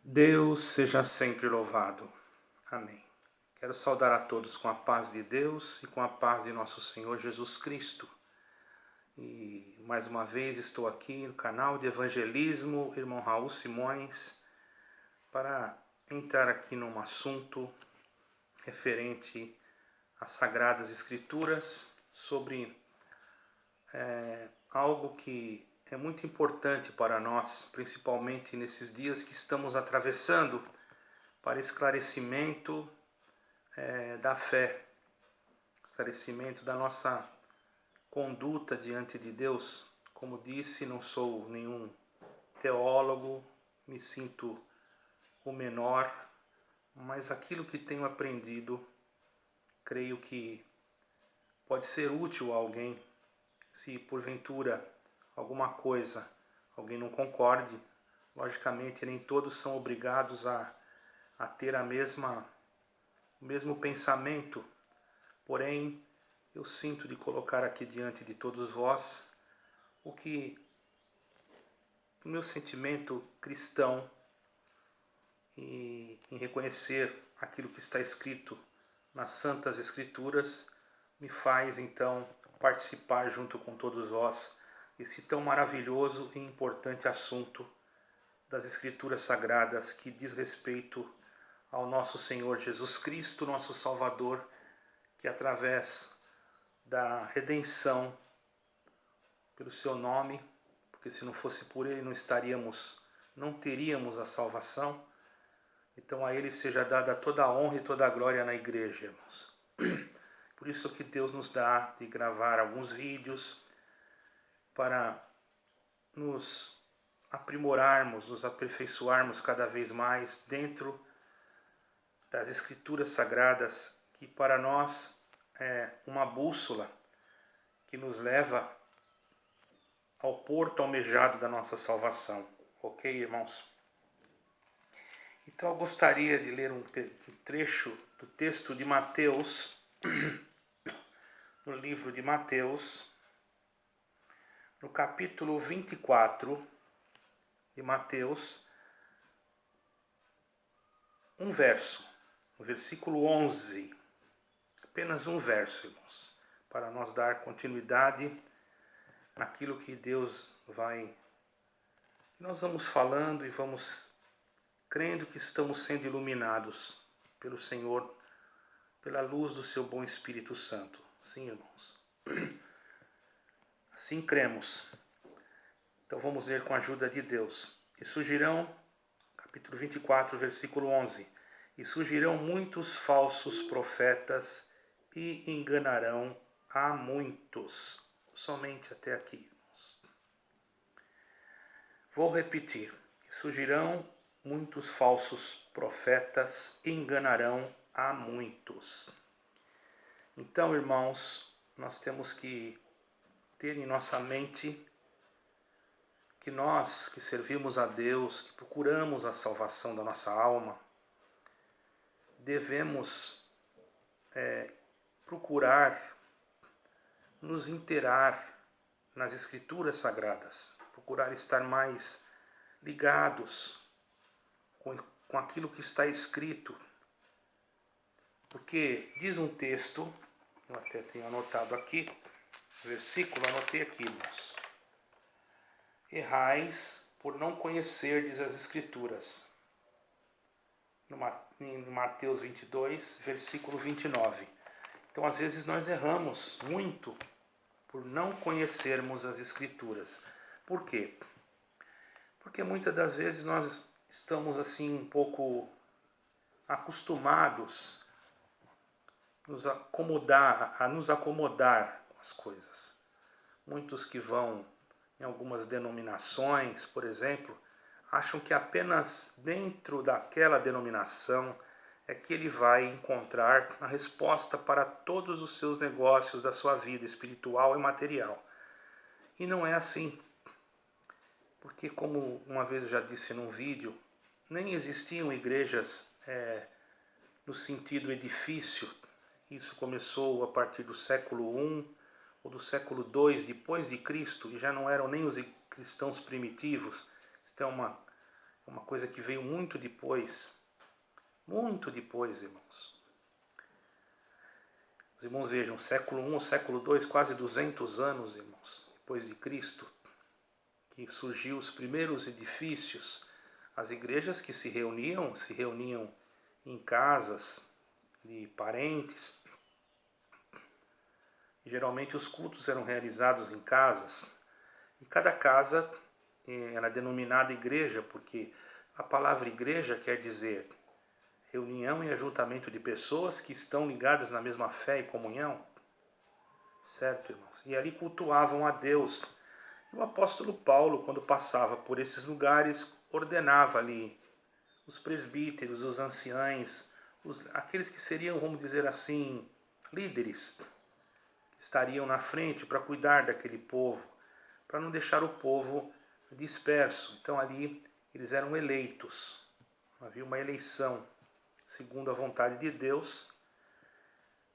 Deus seja sempre louvado. Amém. Quero saudar a todos com a paz de Deus e com a paz de nosso Senhor Jesus Cristo. E mais uma vez estou aqui no canal de evangelismo, irmão Raul Simões, para entrar aqui num assunto referente às Sagradas Escrituras, sobre algo que é muito importante para nós, principalmente nesses dias que estamos atravessando, para esclarecimento da fé, esclarecimento da nossa conduta diante de Deus. Como disse, não sou nenhum teólogo, me sinto o menor, mas aquilo que tenho aprendido, creio que pode ser útil a alguém. Se porventura alguma coisa alguém não concorde, logicamente nem todos são obrigados a ter o mesmo pensamento, porém eu sinto de colocar aqui diante de todos vós o meu sentimento cristão e em reconhecer aquilo que está escrito nas Santas Escrituras me faz então participar junto com todos vós esse tão maravilhoso e importante assunto das Escrituras Sagradas, que diz respeito ao nosso Senhor Jesus Cristo, nosso Salvador, que através da redenção pelo seu nome, porque se não fosse por ele não teríamos a salvação. Então a ele seja dada toda a honra e toda a glória na igreja, irmãos. Por isso que Deus nos dá de gravar alguns vídeos para nos aprimorarmos, nos aperfeiçoarmos cada vez mais dentro das Escrituras Sagradas, que para nós é uma bússola que nos leva ao porto almejado da nossa salvação. Ok, irmãos? Então eu gostaria de ler um trecho do texto de Mateus, no livro de Mateus, no capítulo 24 de Mateus, um verso, no versículo 11, apenas um verso, irmãos, para nós dar continuidade naquilo que nós vamos falando e vamos crendo que estamos sendo iluminados pelo Senhor, pela luz do seu bom Espírito Santo. Sim, irmãos. Assim cremos. Então vamos ler com a ajuda de Deus. E surgirão, capítulo 24, versículo 11, e surgirão muitos falsos profetas e enganarão a muitos. Somente até aqui, irmãos. Vou repetir. Surgirão muitos falsos profetas e enganarão a muitos. Então, irmãos, nós temos que ter em nossa mente que nós que servimos a Deus, que procuramos a salvação da nossa alma, devemos procurar nos inteirar nas Escrituras Sagradas, procurar estar mais ligados com aquilo que está escrito. Porque diz um texto, eu até tenho anotado aqui, versículo, anotei aqui, irmãos. Errais por não conhecerdes as Escrituras. Em Mateus 22, versículo 29. Então, às vezes, nós erramos muito por não conhecermos as Escrituras. Por quê? Porque muitas das vezes nós estamos assim um pouco acostumados a nos acomodar com as coisas. Muitos que vão em algumas denominações, por exemplo, acham que apenas dentro daquela denominação é que ele vai encontrar a resposta para todos os seus negócios da sua vida espiritual e material. E não é assim. Porque, como uma vez eu já disse num vídeo, nem existiam igrejas no sentido edifício. Isso começou a partir do século I ou do século II depois de Cristo, e já não eram nem os cristãos primitivos. Isso é uma uma coisa que veio muito depois, irmãos. Os irmãos vejam, século I, século II, quase 200 anos, irmãos, depois de Cristo, que surgiu os primeiros edifícios, as igrejas que se reuniam em casas de parentes. Geralmente os cultos eram realizados em casas, e cada casa era denominada igreja, porque a palavra igreja quer dizer reunião e ajuntamento de pessoas que estão ligadas na mesma fé e comunhão, certo, irmãos? E ali cultuavam a Deus. E o apóstolo Paulo, quando passava por esses lugares, ordenava ali os presbíteros, os anciães, aqueles que seriam, vamos dizer assim, líderes, que estariam na frente para cuidar daquele povo, para não deixar o povo disperso. Então ali eles eram eleitos, havia uma eleição segundo a vontade de Deus,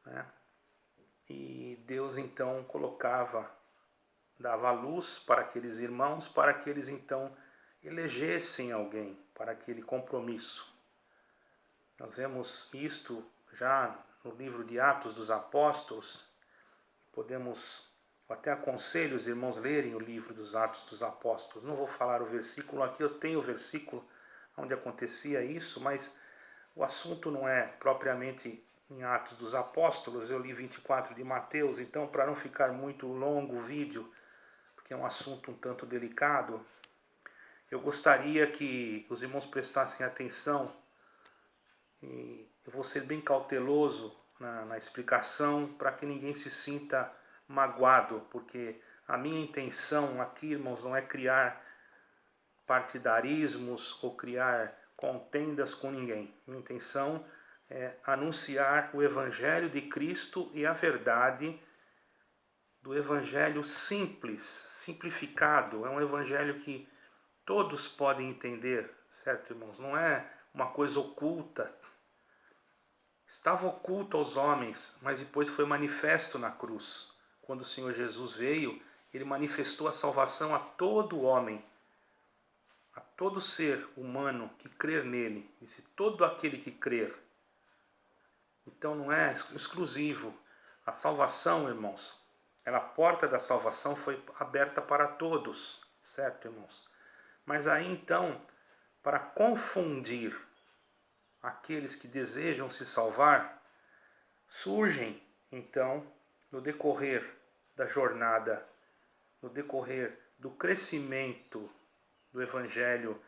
né? E Deus então dava luz para aqueles irmãos, para que eles então elegessem alguém para aquele compromisso. Nós vemos isto já no livro de Atos dos Apóstolos. Podemos, até aconselho os irmãos lerem o livro dos Atos dos Apóstolos. Não vou falar o versículo aqui, eu tenho o versículo onde acontecia isso, mas o assunto não é propriamente em Atos dos Apóstolos. Eu li 24 de Mateus, então para não ficar muito longo o vídeo, porque é um assunto um tanto delicado, eu gostaria que os irmãos prestassem atenção, e eu vou ser bem cauteloso na explicação para que ninguém se sinta magoado, porque a minha intenção aqui, irmãos, não é criar partidarismos ou criar contendas com ninguém. Minha intenção é anunciar o Evangelho de Cristo e a verdade do Evangelho simples, simplificado. É um Evangelho que todos podem entender, certo, irmãos? Não é uma coisa oculta. Estava oculto aos homens, mas depois foi manifesto na cruz. Quando o Senhor Jesus veio, ele manifestou a salvação a todo homem, a todo ser humano que crer nele. Disse, todo aquele que crer. Então não é exclusivo. A salvação, irmãos, a porta da salvação foi aberta para todos, certo, irmãos? Mas aí então, para confundir aqueles que desejam se salvar, surgem então, no decorrer da jornada, no decorrer do crescimento do Evangelho,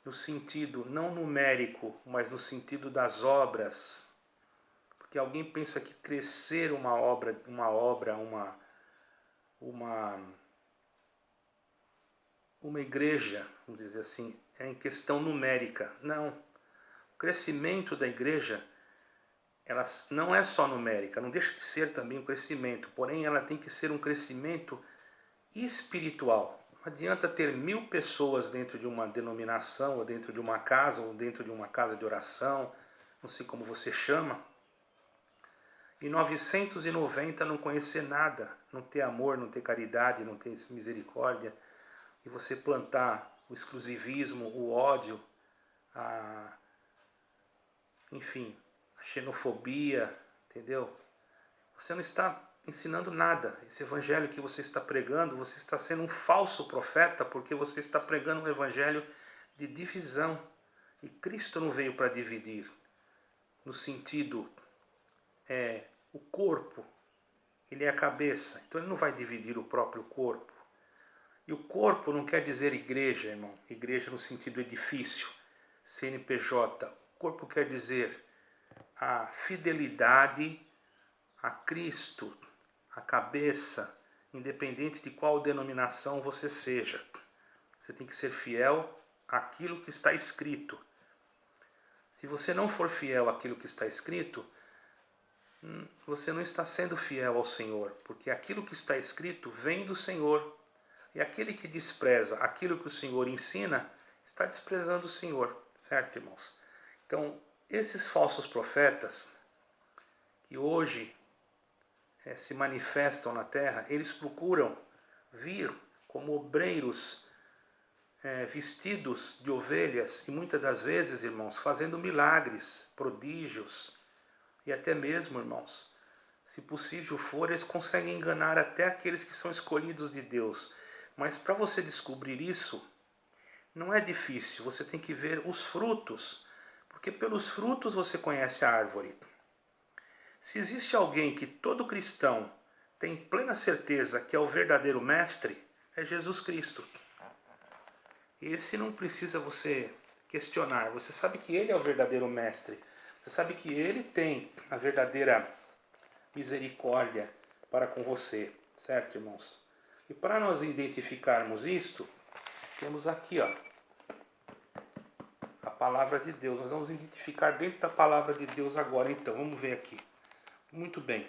no sentido não numérico, mas no sentido das obras. Porque alguém pensa que crescer uma igreja, vamos dizer assim, é em questão numérica. Não. O crescimento da igreja, ela não é só numérica, não deixa de ser também um crescimento, porém ela tem que ser um crescimento espiritual. Não adianta ter 1000 pessoas dentro de uma denominação, ou dentro de uma casa de oração, não sei como você chama, e 990 não conhecer nada, não ter amor, não ter caridade, não ter misericórdia, e você plantar o exclusivismo, o ódio, enfim, a xenofobia, entendeu? Você não está ensinando nada. Esse evangelho que você está pregando, você está sendo um falso profeta, porque você está pregando um evangelho de divisão. E Cristo não veio para dividir, no sentido, o corpo, ele é a cabeça, então ele não vai dividir o próprio corpo. E o corpo não quer dizer igreja, irmão, igreja no sentido edifício, CNPJ. O corpo quer dizer a fidelidade a Cristo, a cabeça, independente de qual denominação você seja. Você tem que ser fiel àquilo que está escrito. Se você não for fiel àquilo que está escrito, você não está sendo fiel ao Senhor, porque aquilo que está escrito vem do Senhor. E aquele que despreza aquilo que o Senhor ensina, está desprezando o Senhor, certo, irmãos? Então, esses falsos profetas, que hoje se manifestam na terra, eles procuram vir como obreiros vestidos de ovelhas e muitas das vezes, irmãos, fazendo milagres, prodígios e até mesmo, irmãos, se possível for, eles conseguem enganar até aqueles que são escolhidos de Deus. Mas para você descobrir isso, não é difícil, você tem que ver os frutos, porque pelos frutos você conhece a árvore. Se existe alguém que todo cristão tem plena certeza que é o verdadeiro mestre, é Jesus Cristo. Esse não precisa você questionar, você sabe que ele é o verdadeiro mestre, você sabe que ele tem a verdadeira misericórdia para com você, certo, irmãos? E para nós identificarmos isto, temos aqui, ó, a palavra de Deus. Nós vamos identificar dentro da palavra de Deus agora, então. Vamos ver aqui. Muito bem.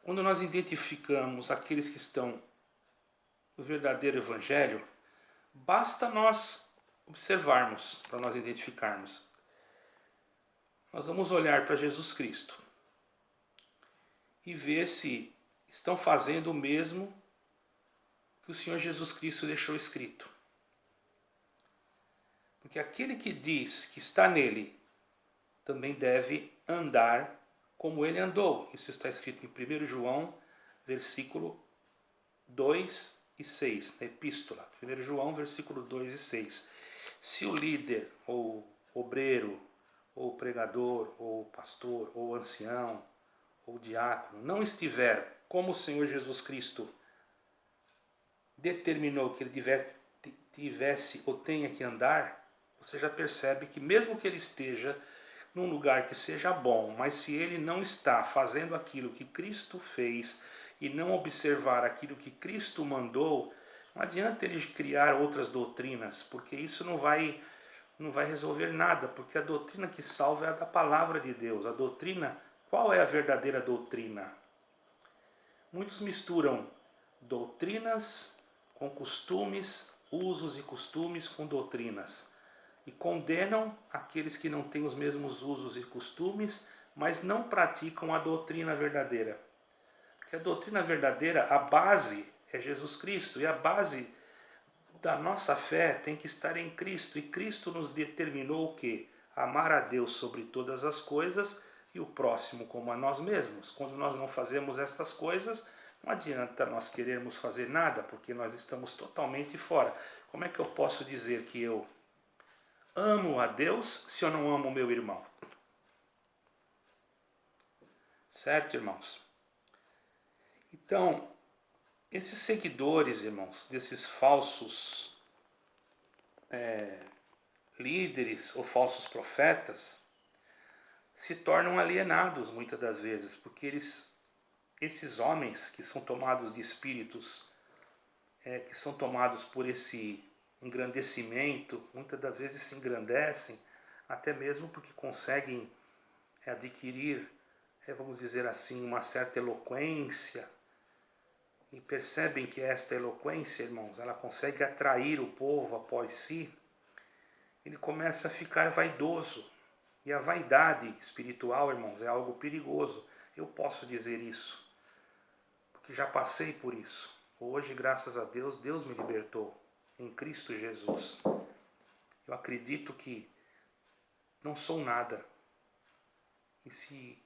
Quando nós identificamos aqueles que estão no verdadeiro evangelho, basta nós observarmos para nós identificarmos. Nós vamos olhar para Jesus Cristo e ver se estão fazendo o mesmo que o Senhor Jesus Cristo deixou escrito. Porque aquele que diz que está nele também deve andar como ele andou. Isso está escrito em 1 João, versículo 2 e 6, na epístola. 1 João, versículo 2 e 6. Se o líder, ou obreiro, ou pregador, ou pastor, ou ancião, ou diácono, não estiver como o Senhor Jesus Cristo determinou que ele tivesse ou tenha que andar, você já percebe que mesmo que ele esteja num lugar que seja bom, mas se ele não está fazendo aquilo que Cristo fez e não observar aquilo que Cristo mandou, não adianta ele criar outras doutrinas, porque isso não vai resolver nada, porque a doutrina que salva é a da palavra de Deus. A doutrina, qual é a verdadeira doutrina? Muitos misturam doutrinas com costumes, usos e costumes com doutrinas, e condenam aqueles que não têm os mesmos usos e costumes, mas não praticam a doutrina verdadeira. Porque a doutrina verdadeira, a base é Jesus Cristo, e a base da nossa fé tem que estar em Cristo, e Cristo nos determinou o quê? Amar a Deus sobre todas as coisas e o próximo como a nós mesmos. Quando nós não fazemos estas coisas, não adianta nós querermos fazer nada, porque nós estamos totalmente fora. Como é que eu posso dizer que eu amo a Deus se eu não amo o meu irmão? Certo, irmãos? Então, esses seguidores, irmãos, desses falsos líderes ou falsos profetas, se tornam alienados muitas das vezes, porque esses homens que são tomados de espíritos, que são tomados por esse engrandecimento, muitas das vezes se engrandecem, até mesmo porque conseguem adquirir, vamos dizer assim, uma certa eloquência, e percebem que esta eloquência, irmãos, ela consegue atrair o povo após si. Ele começa a ficar vaidoso. E a vaidade espiritual, irmãos, é algo perigoso. Eu posso dizer isso, porque já passei por isso. Hoje, graças a Deus, Deus me libertou em Cristo Jesus. Eu acredito que não sou nada. E se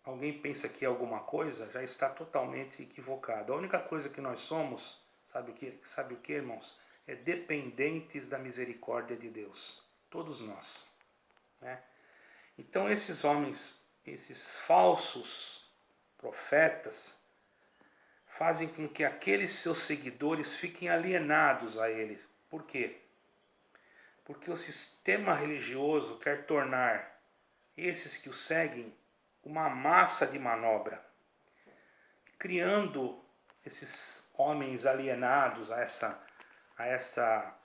alguém pensa que é alguma coisa, já está totalmente equivocado. A única coisa que nós somos, sabe o que, irmãos? É dependentes da misericórdia de Deus. Todos nós. Né? Então esses homens, esses falsos profetas, fazem com que aqueles seus seguidores fiquem alienados a ele. Por quê? Porque o sistema religioso quer tornar esses que o seguem uma massa de manobra, criando esses homens alienados a esta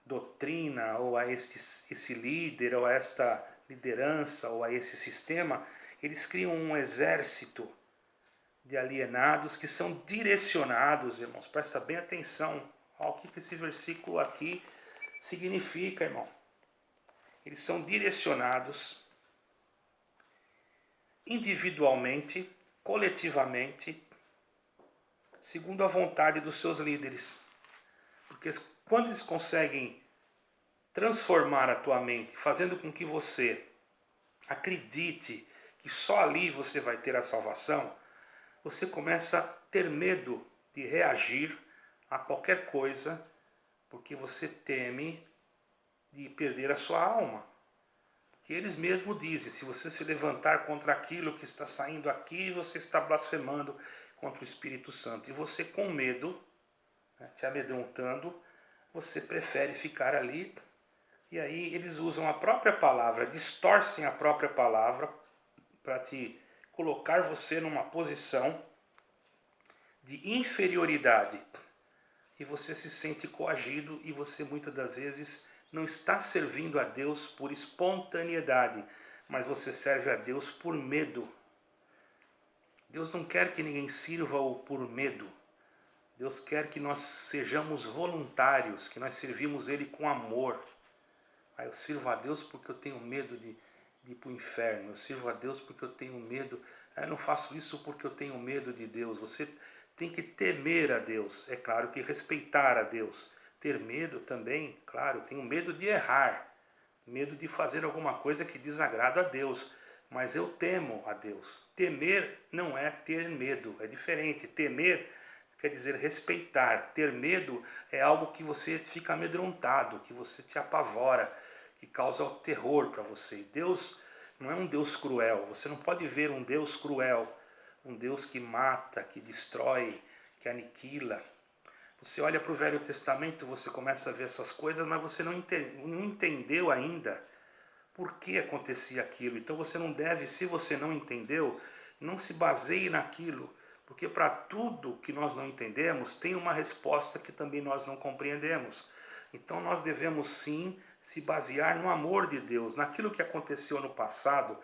doutrina, ou a esse líder, ou a esta liderança, ou a esse sistema. Eles criam um exército de alienados que são direcionados, irmãos, presta bem atenção ao que esse versículo aqui significa, irmão. Eles são direcionados individualmente, coletivamente, segundo a vontade dos seus líderes. Porque quando eles conseguem transformar a tua mente, fazendo com que você acredite que só ali você vai ter a salvação, você começa a ter medo de reagir a qualquer coisa, porque você teme de perder a sua alma. Porque eles mesmos dizem, se você se levantar contra aquilo que está saindo aqui, você está blasfemando contra o Espírito Santo. E você com medo, né, te amedrontando, você prefere ficar ali. E aí eles usam a própria palavra, distorcem a própria palavra para te colocar você numa posição de inferioridade. E você se sente coagido e você muitas das vezes não está servindo a Deus por espontaneidade, mas você serve a Deus por medo. Deus não quer que ninguém sirva-o por medo. Deus quer que nós sejamos voluntários, que nós servimos Ele com amor. Eu sirvo a Deus porque eu tenho medo de ir para o inferno. Eu sirvo a Deus porque eu tenho medo. Eu não faço isso porque eu tenho medo de Deus. Você tem que temer a Deus. É claro que respeitar a Deus. Ter medo também, claro, tenho medo de errar. Medo de fazer alguma coisa que desagrada a Deus. Mas eu temo a Deus. Temer não é ter medo. É diferente. Temer quer dizer respeitar. Ter medo é algo que você fica amedrontado, que você te apavora, que causa terror para você. Deus não é um Deus cruel. Você não pode ver um Deus cruel, um Deus que mata, que destrói, que aniquila. Você olha para o Velho Testamento, você começa a ver essas coisas, mas você não entendeu ainda por que acontecia aquilo. Então você não deve, se você não entendeu, não se baseie naquilo, porque para tudo que nós não entendemos, tem uma resposta que também nós não compreendemos. Então nós devemos sim se basear no amor de Deus, naquilo que aconteceu no passado.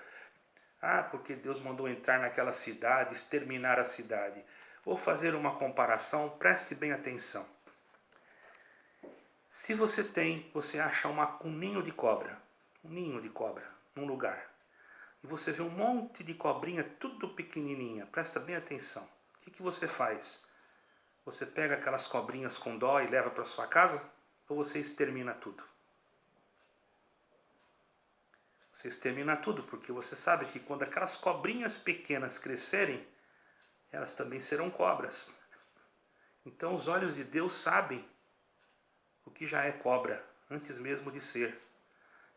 Porque Deus mandou entrar naquela cidade, exterminar a cidade. Vou fazer uma comparação, preste bem atenção. Se você acha um ninho de cobra num lugar, e você vê um monte de cobrinha, tudo pequenininha, presta bem atenção. O que você faz? Você pega aquelas cobrinhas com dó e leva para sua casa? Ou você extermina tudo? Você extermina tudo, porque você sabe que quando aquelas cobrinhas pequenas crescerem, elas também serão cobras. Então os olhos de Deus sabem o que já é cobra, antes mesmo de ser.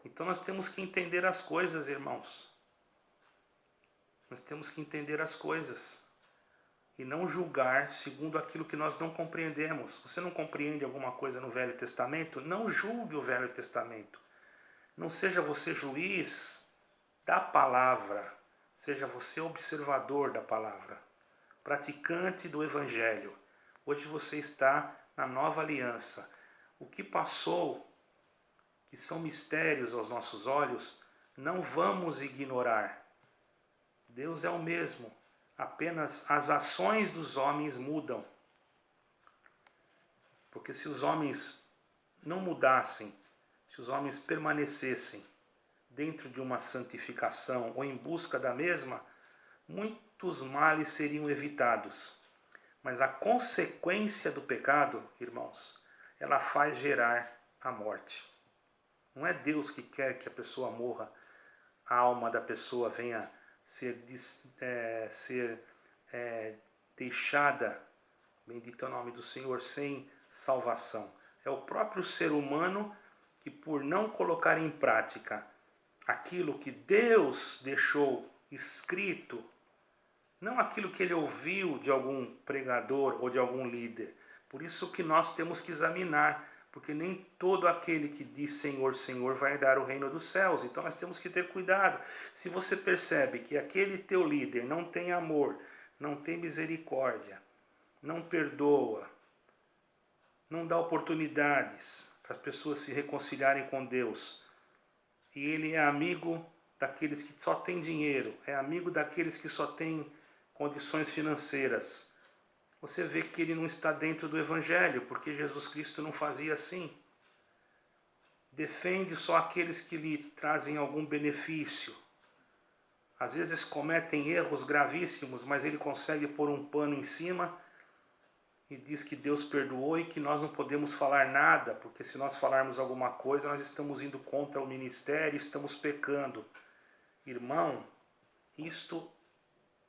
Então nós temos que entender as coisas, irmãos. Nós temos que entender as coisas e não julgar segundo aquilo que nós não compreendemos. Você não compreende alguma coisa no Velho Testamento? Não julgue o Velho Testamento. Não seja você juiz da palavra, seja você observador da palavra, praticante do Evangelho. Hoje você está na nova aliança. O que passou, que são mistérios aos nossos olhos, não vamos ignorar. Deus é o mesmo, apenas as ações dos homens mudam. Porque se os homens não mudassem, se os homens permanecessem dentro de uma santificação ou em busca da mesma, muitos males seriam evitados. Mas a consequência do pecado, irmãos, ela faz gerar a morte. Não é Deus que quer que a pessoa morra, a alma da pessoa venha ser deixada, bendito é o nome do Senhor, sem salvação. É o próprio ser humano que, por não colocar em prática aquilo que Deus deixou escrito, não aquilo que ele ouviu de algum pregador ou de algum líder. Por isso que nós temos que examinar, porque nem todo aquele que diz Senhor, Senhor vai herdar o reino dos céus. Então nós temos que ter cuidado. Se você percebe que aquele teu líder não tem amor, não tem misericórdia, não perdoa, não dá oportunidades para as pessoas se reconciliarem com Deus, e ele é amigo daqueles que só têm dinheiro, é amigo daqueles que só têm condições financeiras, você vê que ele não está dentro do Evangelho, porque Jesus Cristo não fazia assim. Defende só aqueles que lhe trazem algum benefício. Às vezes cometem erros gravíssimos, mas ele consegue pôr um pano em cima e diz que Deus perdoou e que nós não podemos falar nada, porque se nós falarmos alguma coisa, nós estamos indo contra o ministério, estamos pecando. Irmão,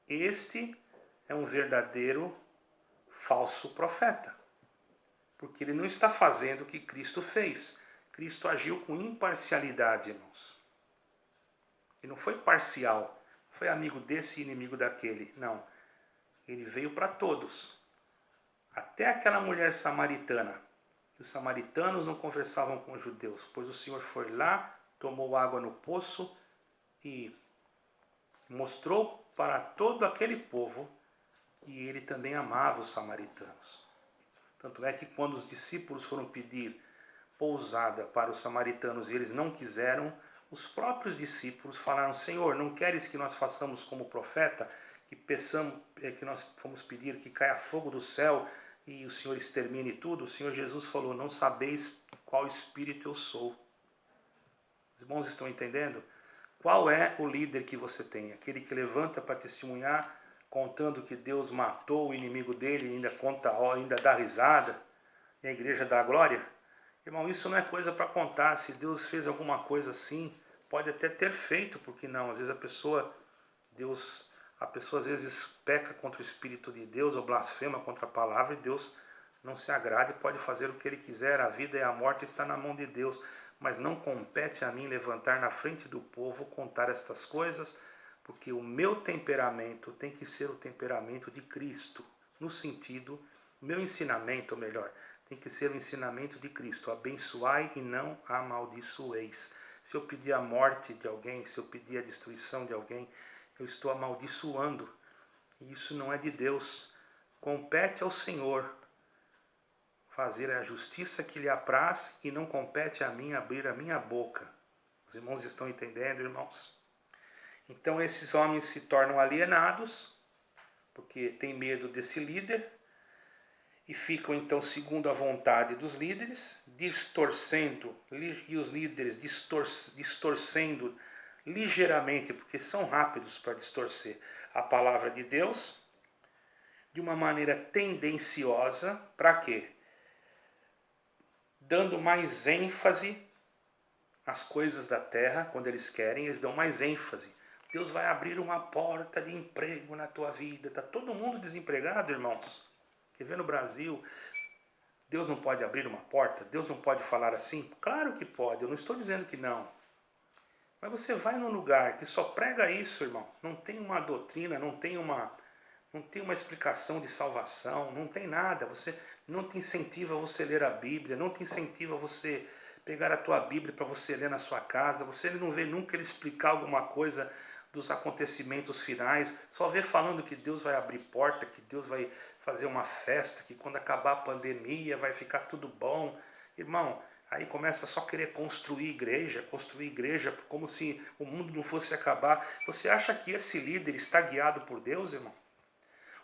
este é um verdadeiro falso profeta, porque ele não está fazendo o que Cristo fez. Cristo agiu com imparcialidade, irmãos. Ele não foi parcial, não foi amigo desse e inimigo daquele, não. Ele veio para todos. Até aquela mulher samaritana. Os samaritanos não conversavam com os judeus, pois o Senhor foi lá, tomou água no poço e mostrou para todo aquele povo que ele também amava os samaritanos. Tanto é que quando os discípulos foram pedir pousada para os samaritanos e eles não quiseram, os próprios discípulos falaram: Senhor, não queres que nós façamos como profeta, que nós fomos pedir que caia fogo do céu e o Senhor extermine tudo? O Senhor Jesus falou: não sabeis qual espírito eu sou. Os irmãos estão entendendo? Qual é o líder que você tem? Aquele que levanta para testemunhar, contando que Deus matou o inimigo dele e ainda dá risada, e a igreja dá glória? Irmão, isso não é coisa para contar. Se Deus fez alguma coisa assim, pode até ter feito, porque não? Às vezes a pessoa às vezes peca contra o Espírito de Deus ou blasfema contra a palavra e Deus não se agrada e pode fazer o que ele quiser. A vida e a morte está na mão de Deus, mas não compete a mim levantar na frente do povo, contar estas coisas, porque o meu temperamento tem que ser o temperamento de Cristo, no sentido, o meu ensinamento, ou melhor, tem que ser o ensinamento de Cristo: abençoai e não amaldiçoeis. Se eu pedir a morte de alguém, se eu pedir a destruição de alguém, eu estou amaldiçoando. E isso não é de Deus. Compete ao Senhor fazer a justiça que lhe apraz e não compete a mim abrir a minha boca. Os irmãos estão entendendo, irmãos? Então esses homens se tornam alienados, porque tem medo desse líder, e ficam então segundo a vontade dos líderes, distorcendo, e os líderes distorcendo ligeiramente, porque são rápidos para distorcer a palavra de Deus, de uma maneira tendenciosa. Para quê? Dando mais ênfase às coisas da terra. Quando eles querem, eles dão mais ênfase. Deus vai abrir uma porta de emprego na tua vida. Está todo mundo desempregado, irmãos? Quer ver no Brasil? Deus não pode abrir uma porta? Deus não pode falar assim? Claro que pode, eu não estou dizendo que não. Mas você vai num lugar que só prega isso, irmão. Não tem uma doutrina, não tem uma explicação de salvação, não tem nada. Você não te incentiva a você ler a Bíblia, não te incentiva a você pegar a tua Bíblia para você ler na sua casa. Você não vê nunca ele explicar alguma coisa dos acontecimentos finais. Só vê falando que Deus vai abrir porta, que Deus vai fazer uma festa, que quando acabar a pandemia vai ficar tudo bom. Irmão, aí começa a só querer construir igreja, como se o mundo não fosse acabar. Você acha que esse líder está guiado por Deus, irmão?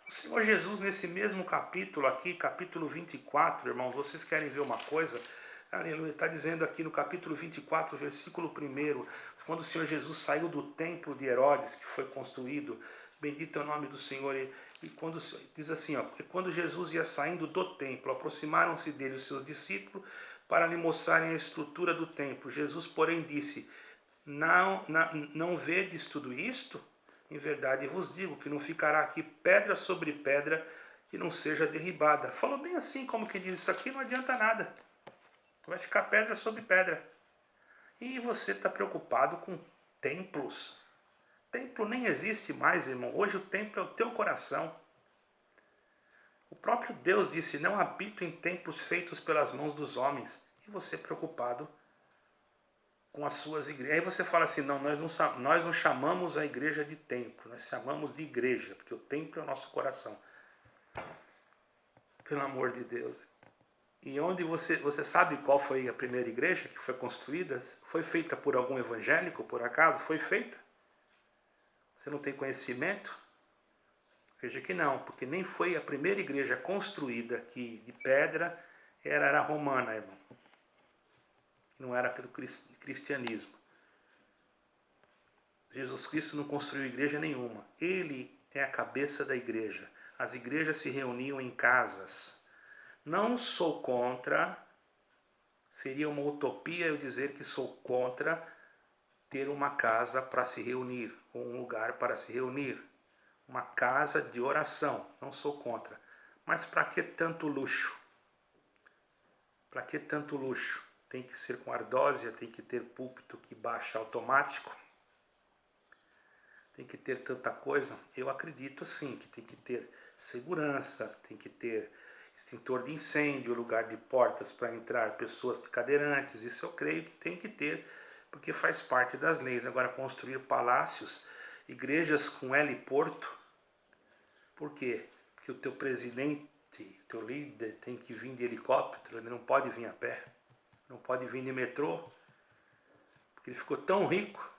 O Senhor Jesus, nesse mesmo capítulo aqui, capítulo 24, irmão, vocês querem ver uma coisa? Aleluia, está dizendo aqui no capítulo 24, versículo 1, quando o Senhor Jesus saiu do templo de Herodes, que foi construído, bendito é o nome do Senhor, e quando diz assim, ó, quando Jesus ia saindo do templo, aproximaram-se dele os seus discípulos para lhe mostrarem a estrutura do templo. Jesus, porém, disse: não vedes tudo isto? Em verdade vos digo que não ficará aqui pedra sobre pedra que não seja derribada. Falou bem assim, como que diz: isso aqui não adianta nada. Vai ficar pedra sobre pedra. E você está preocupado com templos. Templo nem existe mais, irmão. Hoje o templo é o teu coração. O próprio Deus disse: não habito em templos feitos pelas mãos dos homens. E você preocupado com as suas igrejas. Aí você fala assim: não, nós não chamamos a igreja de templo, nós chamamos de igreja, porque o templo é o nosso coração. Pelo amor de Deus. E onde você sabe qual foi a primeira igreja que foi construída? Foi feita por algum evangélico, por acaso? Foi feita? Você não tem conhecimento? Veja que não, porque nem foi a primeira igreja construída aqui de pedra, era romana, irmão. Não era do cristianismo. Jesus Cristo não construiu igreja nenhuma. Ele é a cabeça da igreja. As igrejas se reuniam em casas. Não sou contra, seria uma utopia eu dizer que sou contra ter uma casa para se reunir, ou um lugar para se reunir, uma casa de oração, não sou contra. Mas para que tanto luxo? Para que tanto luxo? Tem que ser com ardósia, tem que ter púlpito que baixa automático, tem que ter tanta coisa? Eu acredito sim que tem que ter segurança, tem que ter extintor de incêndio, lugar de portas para entrar pessoas de cadeirantes, isso eu creio que tem que ter, porque faz parte das leis. Agora, construir palácios, igrejas com heliporto, por quê? Porque o teu presidente, o teu líder tem que vir de helicóptero, ele não pode vir a pé, não pode vir de metrô, porque ele ficou tão rico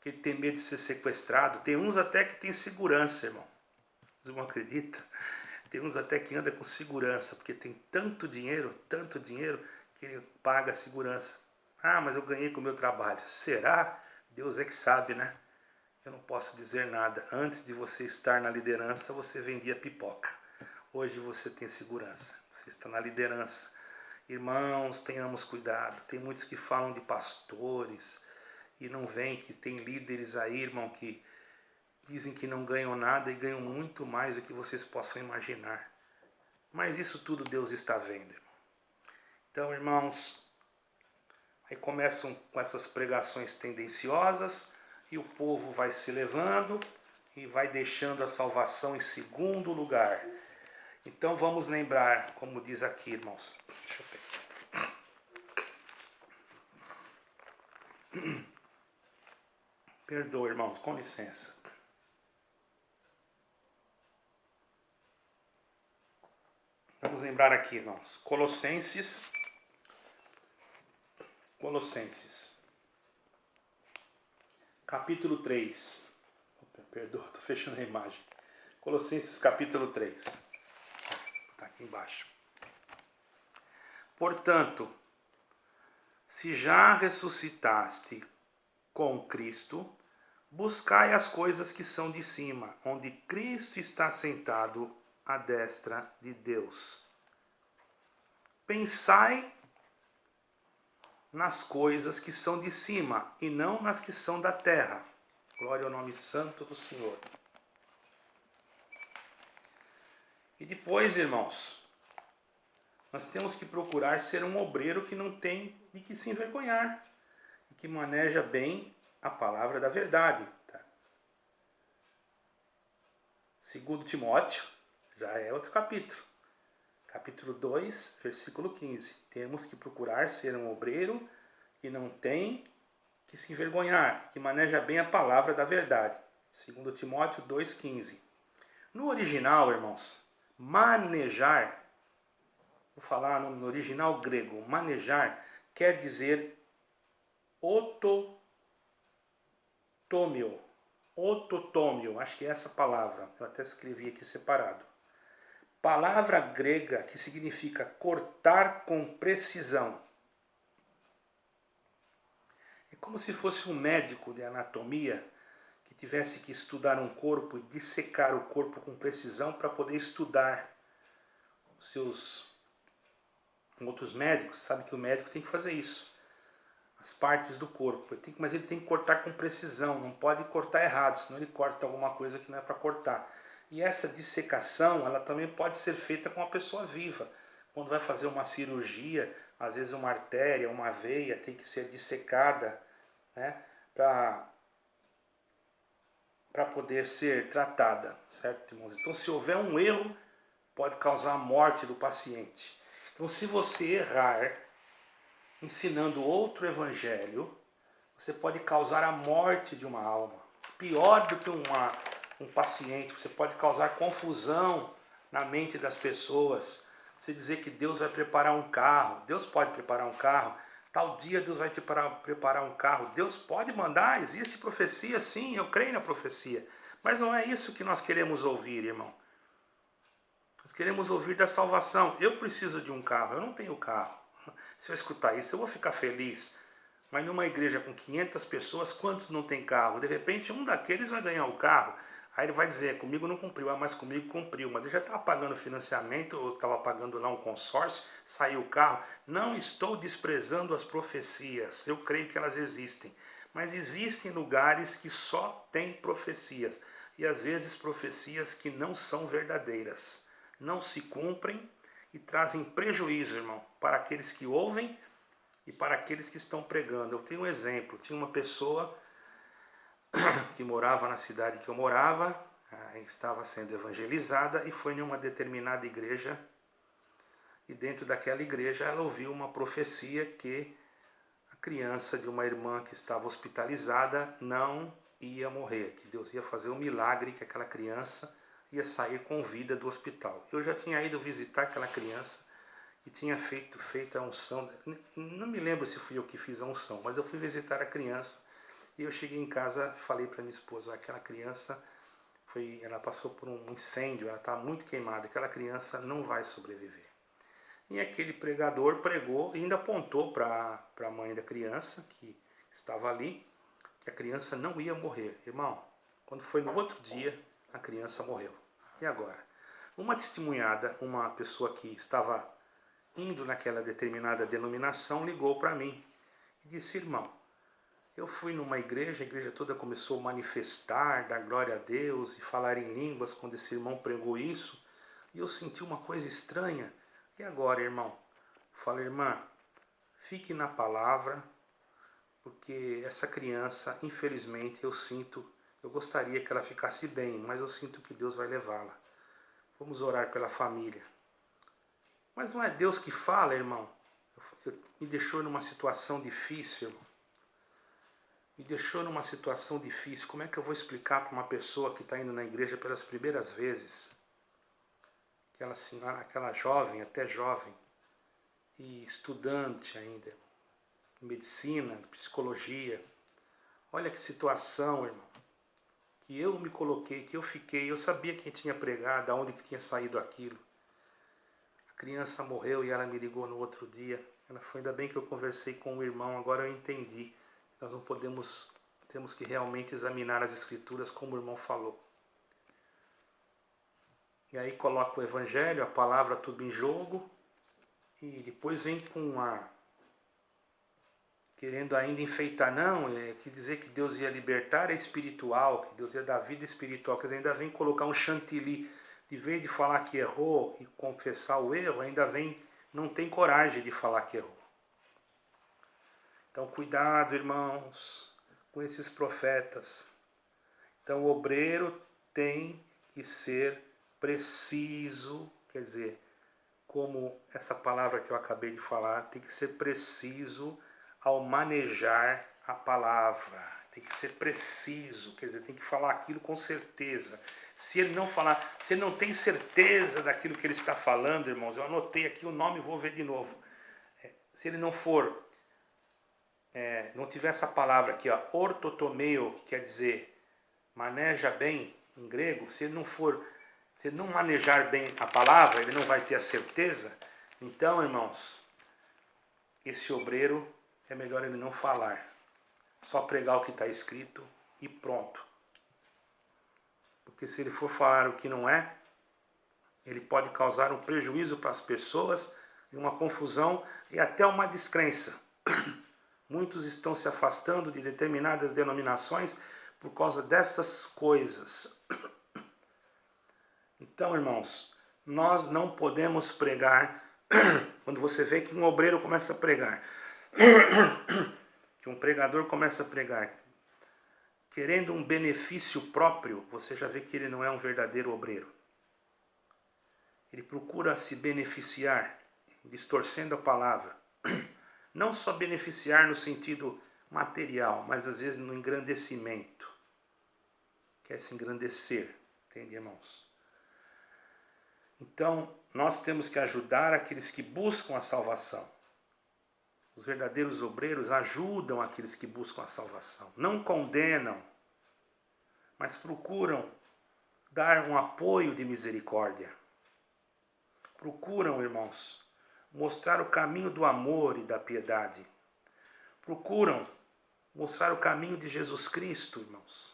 que ele tem medo de ser sequestrado. Tem uns até que tem segurança, irmão. Você não acredita? Tem uns até que anda com segurança, porque tem tanto dinheiro, que ele paga a segurança. Ah, mas eu ganhei com o meu trabalho. Será? Deus é que sabe, né? Eu não posso dizer nada. Antes de você estar na liderança, você vendia pipoca. Hoje você tem segurança. Você está na liderança. Irmãos, tenhamos cuidado. Tem muitos que falam de pastores e não veem que tem líderes aí, irmão, que dizem que não ganham nada e ganham muito mais do que vocês possam imaginar. Mas isso tudo Deus está vendo, irmão. Então, irmãos, aí começam com essas pregações tendenciosas e o povo vai se levando e vai deixando a salvação em segundo lugar. Então vamos lembrar, como diz aqui, irmãos. Deixa eu pegar. Perdoa, irmãos, com licença. Vamos lembrar aqui, irmãos. Colossenses. Capítulo 3. Opa, perdoa, estou fechando a imagem. Colossenses capítulo 3. Está aqui embaixo. Portanto, se já ressuscitaste com Cristo, buscai as coisas que são de cima, onde Cristo está sentado à destra de Deus. Pensai nas coisas que são de cima e não nas que são da terra. Glória ao nome santo do Senhor. E depois, irmãos, nós temos que procurar ser um obreiro que não tem de que se envergonhar e que maneja bem a palavra da verdade. Tá? Segundo Timóteo, já é outro capítulo. Capítulo 2, versículo 15. Temos que procurar ser um obreiro que não tem que se envergonhar, que maneja bem a palavra da verdade. Segundo Timóteo 2,15. No original, irmãos, manejar, vou falar no original grego, manejar quer dizer ototômio, acho que é essa palavra, eu até escrevi aqui separado. Palavra grega que significa cortar com precisão. É como se fosse um médico de anatomia que tivesse que estudar um corpo e dissecar o corpo com precisão para poder estudar os seus outros médicos. Sabe que o médico tem que fazer isso. As partes do corpo. Mas ele tem que cortar com precisão, não pode cortar errado, senão ele corta alguma coisa que não é para cortar. E essa dissecação, ela também pode ser feita com uma pessoa viva. Quando vai fazer uma cirurgia, às vezes uma artéria, uma veia tem que ser dissecada, né, para poder ser tratada, certo, irmãos? Então, se houver um erro, pode causar a morte do paciente. Então, se você errar ensinando outro evangelho, você pode causar a morte de uma alma. Pior do que um paciente, você pode causar confusão na mente das pessoas. Você dizer que Deus vai preparar um carro, Deus pode preparar um carro, tal dia Deus vai te preparar um carro, Deus pode mandar, existe profecia, sim, eu creio na profecia, mas não é isso que nós queremos ouvir, irmão. Nós queremos ouvir da salvação. Eu preciso de um carro, eu não tenho carro. Se eu escutar isso, eu vou ficar feliz. Mas numa igreja com 500 pessoas, quantos não tem carro? De repente, um daqueles vai ganhar o carro. Aí ele vai dizer, comigo não cumpriu, mas comigo cumpriu. Mas ele já estava pagando financiamento, ou estava pagando lá um consórcio, saiu o carro. Não estou desprezando as profecias, eu creio que elas existem. Mas existem lugares que só tem profecias. E às vezes profecias que não são verdadeiras. Não se cumprem e trazem prejuízo, irmão, para aqueles que ouvem e para aqueles que estão pregando. Eu tenho um exemplo, tinha uma pessoa que morava na cidade que eu morava, estava sendo evangelizada e foi em uma determinada igreja, e dentro daquela igreja ela ouviu uma profecia que a criança de uma irmã que estava hospitalizada não ia morrer, que Deus ia fazer um milagre, que aquela criança ia sair com vida do hospital. Eu já tinha ido visitar aquela criança e tinha feito a unção, não me lembro se fui eu que fiz a unção, mas eu fui visitar a criança. E eu cheguei em casa, falei para minha esposa, aquela criança, ela passou por um incêndio, ela está muito queimada, aquela criança não vai sobreviver. E aquele pregador pregou e ainda apontou para a mãe da criança, que estava ali, que a criança não ia morrer. Irmão, quando foi no outro dia, a criança morreu. E agora? Uma testemunhada, uma pessoa que estava indo naquela determinada denominação, ligou para mim e disse, irmão, eu fui numa igreja, a igreja toda começou a manifestar, dar glória a Deus e falar em línguas quando esse irmão pregou isso. E eu senti uma coisa estranha. E agora, irmão? Eu falei, irmã, fique na palavra, porque essa criança, infelizmente, eu gostaria que ela ficasse bem, mas eu sinto que Deus vai levá-la. Vamos orar pela família. Mas não é Deus que fala, irmão? Me deixou numa situação difícil, irmão. Me deixou numa situação difícil. Como é que eu vou explicar para uma pessoa que está indo na igreja pelas primeiras vezes, aquela senhora, aquela jovem, até jovem, e estudante ainda, medicina, psicologia. Olha que situação, irmão, que eu me coloquei, que eu fiquei. Eu sabia quem tinha pregado, aonde que tinha saído aquilo. A criança morreu e ela me ligou no outro dia. Ela foi, ainda bem que eu conversei com o irmão, agora eu entendi. Nós não temos que realmente examinar as escrituras como o irmão falou. E aí coloca o evangelho, a palavra, tudo em jogo, e depois vem com querendo ainda enfeitar, não, que dizer que Deus ia libertar é espiritual, que Deus ia dar vida espiritual, quer dizer, ainda vem colocar um chantilly, de vez de falar que errou e confessar o erro, ainda vem, não tem coragem de falar que errou. Então cuidado, irmãos, com esses profetas. Então o obreiro tem que ser preciso, quer dizer, como essa palavra que eu acabei de falar, tem que ser preciso ao manejar a palavra. Tem que ser preciso, quer dizer, tem que falar aquilo com certeza. Se ele não falar, se ele não tem certeza daquilo que ele está falando, irmãos, eu anotei aqui o nome e vou ver de novo. Se ele não for, não tiver essa palavra aqui, ó, ortotomeo, que quer dizer maneja bem em grego, se ele não manejar bem a palavra, ele não vai ter a certeza. Então, irmãos, esse obreiro é melhor ele não falar, só pregar o que está escrito e pronto. Porque se ele for falar o que não é, ele pode causar um prejuízo para as pessoas, uma confusão e até uma descrença. Muitos estão se afastando de determinadas denominações por causa destas coisas. Então, irmãos, nós não podemos pregar. Quando você vê que um obreiro começa a pregar, que um pregador começa a pregar, querendo um benefício próprio, você já vê que ele não é um verdadeiro obreiro. Ele procura se beneficiar, distorcendo a palavra. Não só beneficiar no sentido material, mas às vezes no engrandecimento. Quer se engrandecer, entende, irmãos? Então, nós temos que ajudar aqueles que buscam a salvação. Os verdadeiros obreiros ajudam aqueles que buscam a salvação. Não condenam, mas procuram dar um apoio de misericórdia. Procuram, irmãos, mostrar o caminho do amor e da piedade. Procuram mostrar o caminho de Jesus Cristo, irmãos.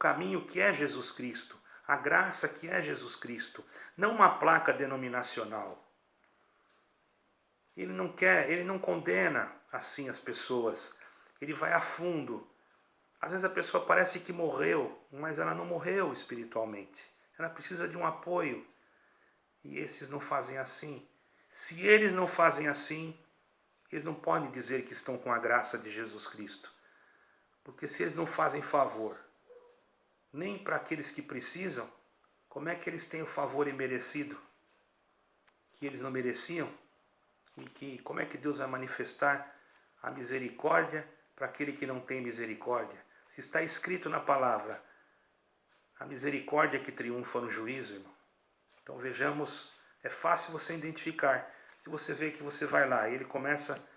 caminho que é Jesus Cristo, a graça que é Jesus Cristo, não uma placa denominacional. Ele não quer, ele não condena assim as pessoas, ele vai a fundo. Às vezes a pessoa parece que morreu, mas ela não morreu espiritualmente. Ela precisa de um apoio. E esses não fazem assim. Se eles não fazem assim, eles não podem dizer que estão com a graça de Jesus Cristo. Porque se eles não fazem favor, nem para aqueles que precisam, como é que eles têm o favor imerecido? Que eles não mereciam? E que como é que Deus vai manifestar a misericórdia para aquele que não tem misericórdia? Se está escrito na palavra, a misericórdia que triunfa no juízo, irmão. Então vejamos, é fácil você identificar. Se você vê que você vai lá, ele começa,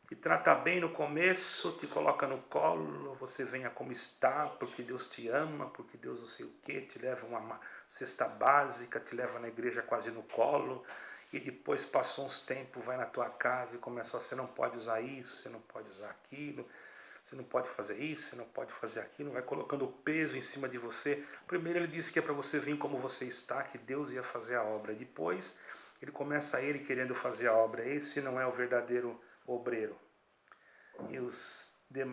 te trata bem no começo, te coloca no colo, você venha como está, porque Deus te ama, porque Deus não sei o que, te leva uma cesta básica, te leva na igreja quase no colo, e depois passou uns tempos, vai na tua casa e começa, você não pode usar isso, você não pode usar aquilo, você não pode fazer isso, você não pode fazer aquilo, vai colocando peso em cima de você. Primeiro ele disse que é para você vir como você está, que Deus ia fazer a obra. Depois ele começa ele querendo fazer a obra. Esse não é o verdadeiro obreiro. E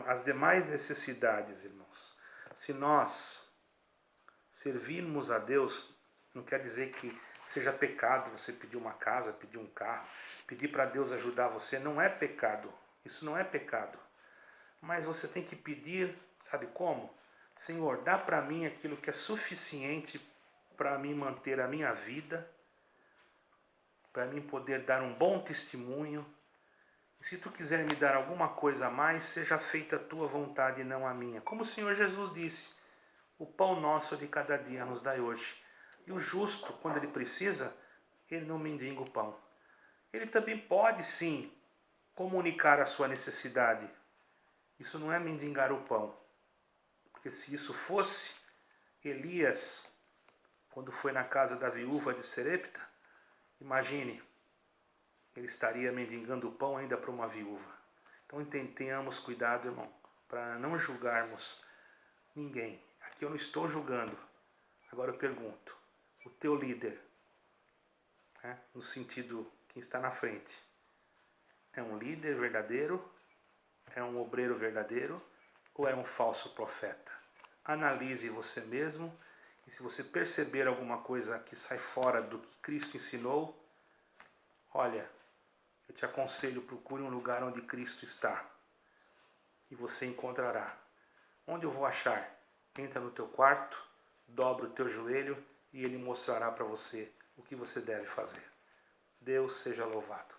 as demais necessidades, irmãos, se nós servirmos a Deus, não quer dizer que seja pecado você pedir uma casa, pedir um carro, pedir para Deus ajudar você, não é pecado. Isso não é pecado. Mas você tem que pedir, sabe como? Senhor, dá para mim aquilo que é suficiente para mim manter a minha vida, para mim poder dar um bom testemunho. E se tu quiser me dar alguma coisa a mais, seja feita a tua vontade e não a minha. Como o Senhor Jesus disse, o pão nosso de cada dia nos dai hoje. E o justo, quando ele precisa, ele não mendiga o pão. Ele também pode, sim, comunicar a sua necessidade. Isso não é mendigar o pão. Porque se isso fosse, Elias, quando foi na casa da viúva de Serepta, imagine, ele estaria mendigando o pão ainda para uma viúva. Então tenhamos cuidado, irmão, para não julgarmos ninguém. Aqui eu não estou julgando. Agora eu pergunto, o teu líder, no sentido quem está na frente, é um líder verdadeiro? É um obreiro verdadeiro ou é um falso profeta? Analise você mesmo e se você perceber alguma coisa que sai fora do que Cristo ensinou, olha, eu te aconselho, procure um lugar onde Cristo está e você encontrará. Onde eu vou achar? Entra no teu quarto, dobra o teu joelho e ele mostrará para você o que você deve fazer. Deus seja louvado.